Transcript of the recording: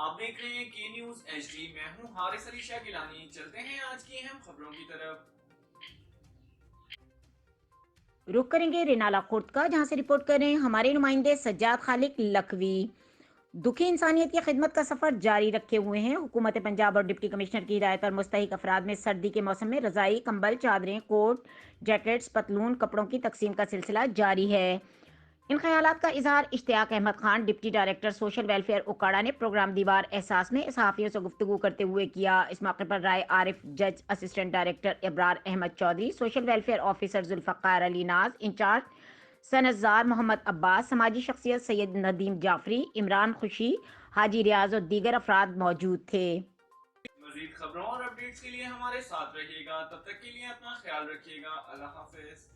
آپ دیکھ رہے ہیں کی نیوز ایچ ڈی، میں ہوں حارث علی شاہ گیلانی۔ چلتے ہیں آج کی اہم خبروں کی طرف۔ رخ کریں گے رینالا خورد کا، جہاں سے رپورٹ کر رہے ہیں ہمارے نمائندے سجاد خالق لکھوی۔ دکھی انسانیت کی خدمت کا سفر جاری رکھے ہوئے ہیں۔ حکومت پنجاب اور ڈپٹی کمشنر کی ہدایت پر مستحق افراد میں سردی کے موسم میں رضائی، کمبل، چادریں، کوٹ، جیکٹس، پتلون، کپڑوں کی تقسیم کا سلسلہ جاری ہے۔ ان خیالات کا اظہار Ishtiaq Ahmed Khan, deputy director social welfare Okara نے پروگرام دیوار احساس میں صحافیوں سے گفتگو کرتے ہوئے کیا۔ اس موقع پر رائے عارف جج، assistant director Abrar Ahmed Chaudhry, social welfare officer Zulfiqar Ali Naz, in charge Sanatzar Muhammad Abbas, سماجی شخصیت سید ندیم جعفری، عمران خوشی، حاجی ریاض اور دیگر افراد موجود تھے۔ مزید خبروں اور اپڈیٹس کے لیے ہمارے ساتھ رہیے گا، تب تک کے لیے اپنا خیال رکھیے گا۔ اللہ حافظ۔